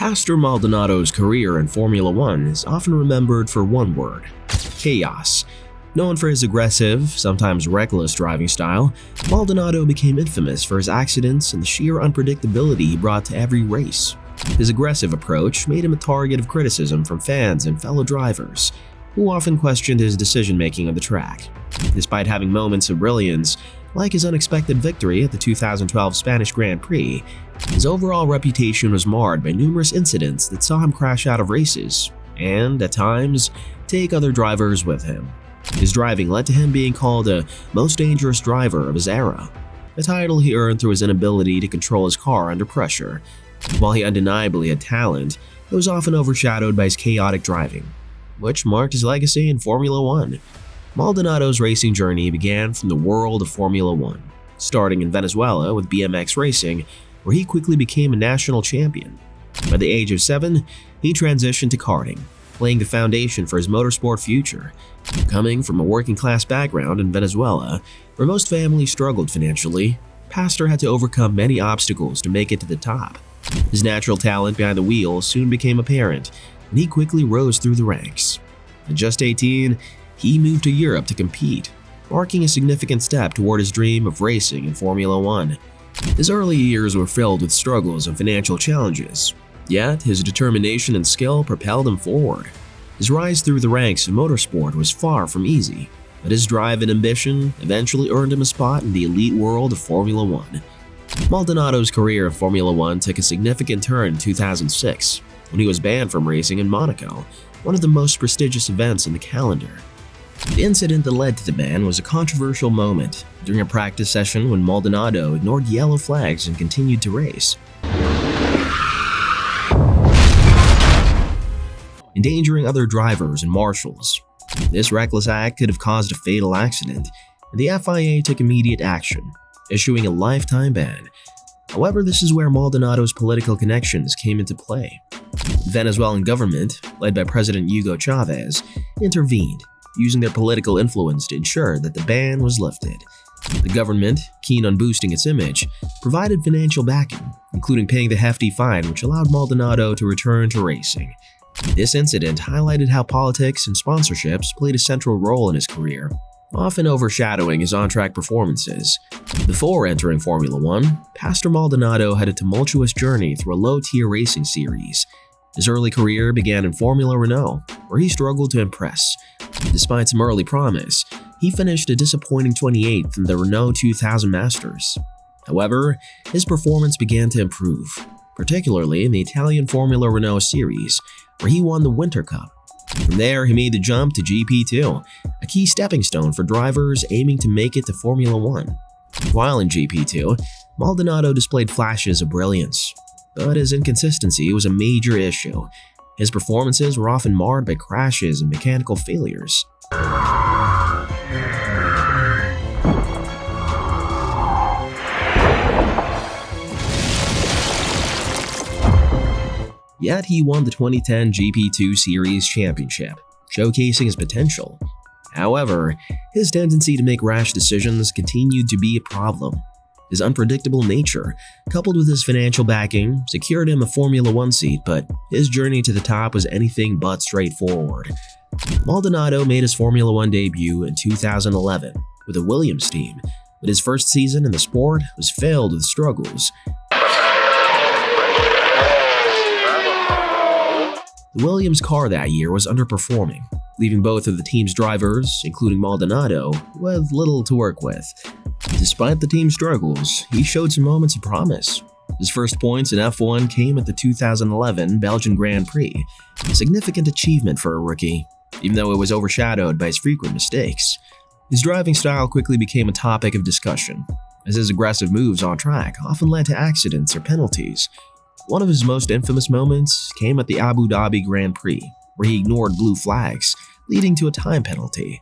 Pastor Maldonado's career in Formula One is often remembered for one word: chaos. Known for his aggressive, sometimes reckless driving style, Maldonado became infamous for his accidents and the sheer unpredictability he brought to every race. His aggressive approach made him a target of criticism from fans and fellow drivers, who often questioned his decision-making on the track. Despite having moments of brilliance, like his unexpected victory at the 2012 Spanish Grand Prix, his overall reputation was marred by numerous incidents that saw him crash out of races and, at times, take other drivers with him. His driving led to him being called a most dangerous driver of his era, a title he earned through his inability to control his car under pressure. While he undeniably had talent, it was often overshadowed by his chaotic driving, which marked his legacy in Formula One. Maldonado's racing journey began from the world of Formula One, starting in Venezuela with BMX racing, where he quickly became a national champion. By the age of 7, he transitioned to karting, laying the foundation for his motorsport future. Coming from a working-class background in Venezuela, where most families struggled financially, Pastor had to overcome many obstacles to make it to the top. His natural talent behind the wheel soon became apparent, and he quickly rose through the ranks. At just 18, he moved to Europe to compete, marking a significant step toward his dream of racing in Formula One. His early years were filled with struggles and financial challenges, yet his determination and skill propelled him forward. His rise through the ranks of motorsport was far from easy, but his drive and ambition eventually earned him a spot in the elite world of Formula One. Maldonado's career in Formula One took a significant turn in 2006, when he was banned from racing in Monaco, one of the most prestigious events in the calendar. The incident that led to the ban was a controversial moment during a practice session when Maldonado ignored yellow flags and continued to race, endangering other drivers and marshals. This reckless act could have caused a fatal accident, and the FIA took immediate action, issuing a lifetime ban. However, this is where Maldonado's political connections came into play. The Venezuelan government, led by President Hugo Chavez, intervened, using their political influence to ensure that the ban was lifted. The government, keen on boosting its image, provided financial backing, including paying the hefty fine which allowed Maldonado to return to racing. This incident highlighted how politics and sponsorships played a central role in his career, often overshadowing his on-track performances. Before entering Formula One, Pastor Maldonado had a tumultuous journey through a low-tier racing series. His early career began in Formula Renault, where he struggled to impress. Despite some early promise, he finished a disappointing 28th in the Renault 2000 Masters. However, his performance began to improve, particularly in the Italian Formula Renault series, where he won the Winter Cup. From there, he made the jump to GP2, a key stepping stone for drivers aiming to make it to Formula One. While in GP2, Maldonado displayed flashes of brilliance, but his inconsistency was a major issue. His performances were often marred by crashes and mechanical failures. Yet he won the 2010 GP2 Series Championship, showcasing his potential. However, his tendency to make rash decisions continued to be a problem. His unpredictable nature, coupled with his financial backing, secured him a Formula One seat, but his journey to the top was anything but straightforward. Maldonado made his Formula One debut in 2011 with a Williams team, but his first season in the sport was filled with struggles. The Williams car that year was underperforming, leaving both of the team's drivers, including Maldonado, with little to work with. Despite the team's struggles, he showed some moments of promise. His first points in F1 came at the 2011 Belgian Grand Prix, a significant achievement for a rookie, even though it was overshadowed by his frequent mistakes. His driving style quickly became a topic of discussion, as his aggressive moves on track often led to accidents or penalties. One of his most infamous moments came at the Abu Dhabi Grand Prix, where he ignored blue flags, leading to a time penalty.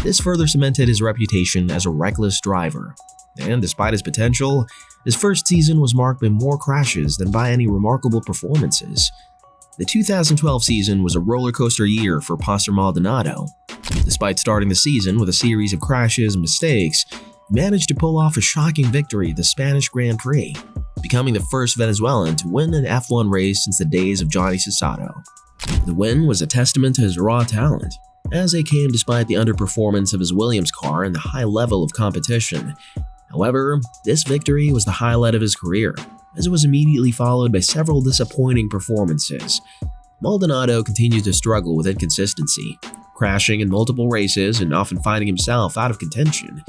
This further cemented his reputation as a reckless driver. And despite his potential, his first season was marked by more crashes than by any remarkable performances. The 2012 season was a roller coaster year for Pastor Maldonado. Despite starting the season with a series of crashes and mistakes, he managed to pull off a shocking victory at the Spanish Grand Prix. becoming the first Venezuelan to win an F1 race since the days of Johnny Sasato. The win was a testament to his raw talent, as it came despite the underperformance of his Williams car and the high level of competition. However, this victory was the highlight of his career, as it was immediately followed by several disappointing performances. Maldonado continued to struggle with inconsistency, crashing in multiple races and often finding himself out of contention.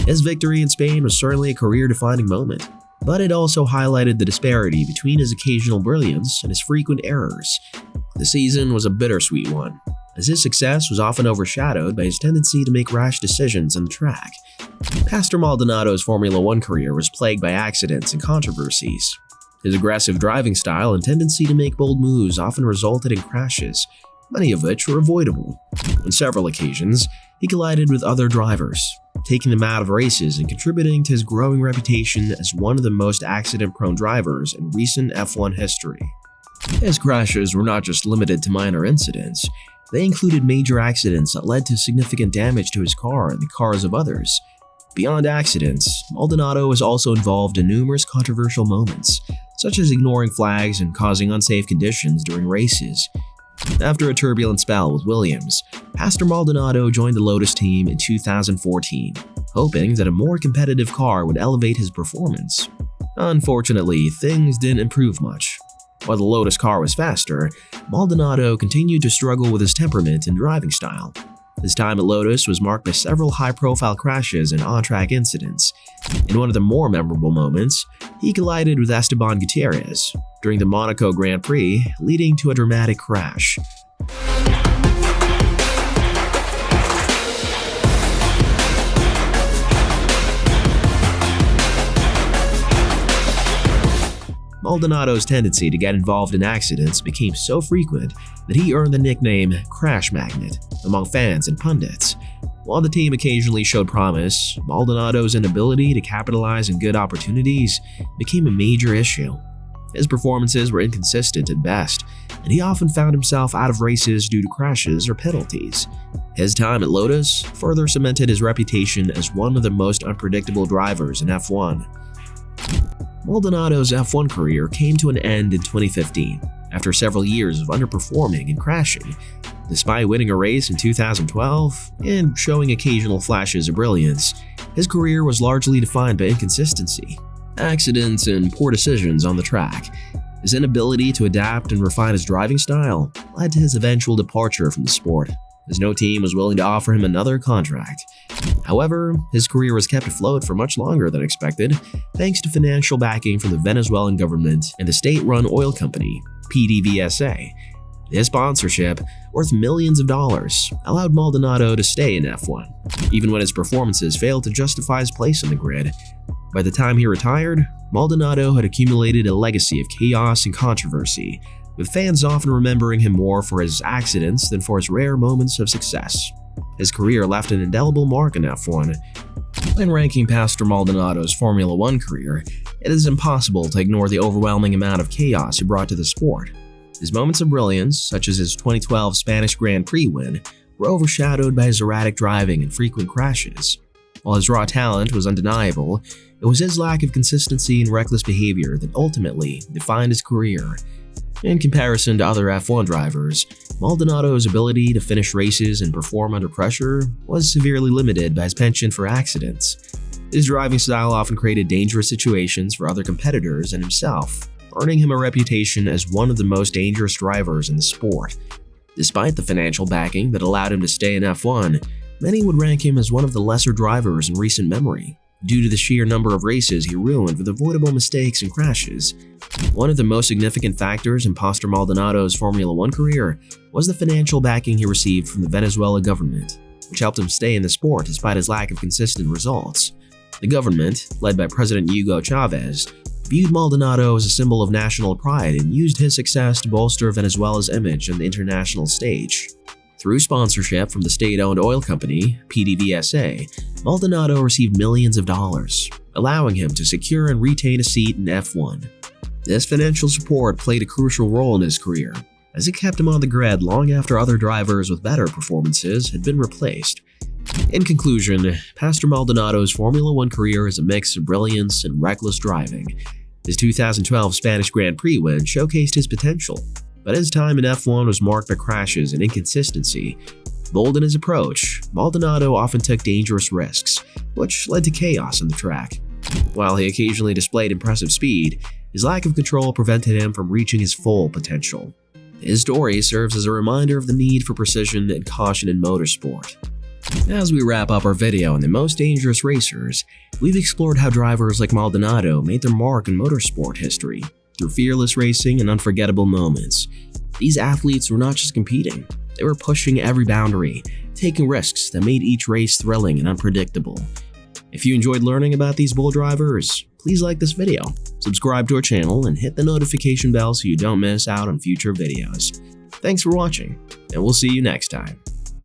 His victory in Spain was certainly a career-defining moment, but it also highlighted the disparity between his occasional brilliance and his frequent errors. The season was a bittersweet one, as his success was often overshadowed by his tendency to make rash decisions on the track. Pastor Maldonado's Formula One career was plagued by accidents and controversies. His aggressive driving style and tendency to make bold moves often resulted in crashes, many of which were avoidable. On several occasions, he collided with other drivers, taking them out of races and contributing to his growing reputation as one of the most accident-prone drivers in recent F1 history. His crashes were not just limited to minor incidents. They included major accidents that led to significant damage to his car and the cars of others. Beyond accidents, Maldonado was also involved in numerous controversial moments, such as ignoring flags and causing unsafe conditions during races. After a turbulent spell with Williams, Pastor Maldonado joined the Lotus team in 2014, hoping that a more competitive car would elevate his performance. Unfortunately, things didn't improve much. While the Lotus car was faster, Maldonado continued to struggle with his temperament and driving style. His time at Lotus was marked by several high-profile crashes and on-track incidents. In one of the more memorable moments, he collided with Esteban Gutierrez during the Monaco Grand Prix, leading to a dramatic crash. Maldonado's tendency to get involved in accidents became so frequent that he earned the nickname Crash Magnet among fans and pundits. While the team occasionally showed promise, Maldonado's inability to capitalize on good opportunities became a major issue. His performances were inconsistent at best, and he often found himself out of races due to crashes or penalties. His time at Lotus further cemented his reputation as one of the most unpredictable drivers in F1. Maldonado's F1 career came to an end in 2015, after several years of underperforming and crashing. Despite winning a race in 2012 and showing occasional flashes of brilliance, his career was largely defined by inconsistency, accidents, and poor decisions on the track. His inability to adapt and refine his driving style led to his eventual departure from the sport, as no team was willing to offer him another contract. However, his career was kept afloat for much longer than expected, thanks to financial backing from the Venezuelan government and the state-run oil company, PDVSA. This sponsorship, worth millions of dollars, allowed Maldonado to stay in F1, even when his performances failed to justify his place on the grid. By the time he retired, Maldonado had accumulated a legacy of chaos and controversy, with fans often remembering him more for his accidents than for his rare moments of success. His career left an indelible mark in F1. When ranking Pastor Maldonado's Formula One career, it is impossible to ignore the overwhelming amount of chaos he brought to the sport. His moments of brilliance, such as his 2012 Spanish Grand Prix win, were overshadowed by his erratic driving and frequent crashes. While his raw talent was undeniable, it was his lack of consistency and reckless behavior that ultimately defined his career. In comparison to other F1 drivers, Maldonado's ability to finish races and perform under pressure was severely limited by his penchant for accidents. His driving style often created dangerous situations for other competitors and himself, earning him a reputation as one of the most dangerous drivers in the sport. Despite the financial backing that allowed him to stay in F1, many would rank him as one of the lesser drivers in recent memory, due to the sheer number of races he ruined with avoidable mistakes and crashes. One of the most significant factors in Pastor Maldonado's Formula One career was the financial backing he received from the Venezuela government, which helped him stay in the sport despite his lack of consistent results. The government, led by President Hugo Chavez, viewed Maldonado as a symbol of national pride and used his success to bolster Venezuela's image on the international stage. Through sponsorship from the state-owned oil company, PDVSA, Maldonado received millions of dollars, allowing him to secure and retain a seat in F1. This financial support played a crucial role in his career, as it kept him on the grid long after other drivers with better performances had been replaced. In conclusion, Pastor Maldonado's Formula One career is a mix of brilliance and reckless driving. His 2012 Spanish Grand Prix win showcased his potential, but his time in F1 was marked by crashes and inconsistency. Bold in his approach, Maldonado often took dangerous risks, which led to chaos on the track. While he occasionally displayed impressive speed, his lack of control prevented him from reaching his full potential. His story serves as a reminder of the need for precision and caution in motorsport. As we wrap up our video on the most dangerous racers, we've explored how drivers like Maldonado made their mark in motorsport history through fearless racing and unforgettable moments. These athletes were not just competing, they were pushing every boundary, taking risks that made each race thrilling and unpredictable. If you enjoyed learning about these bold drivers, please like this video, subscribe to our channel, and hit the notification bell so you don't miss out on future videos. Thanks for watching, and we'll see you next time.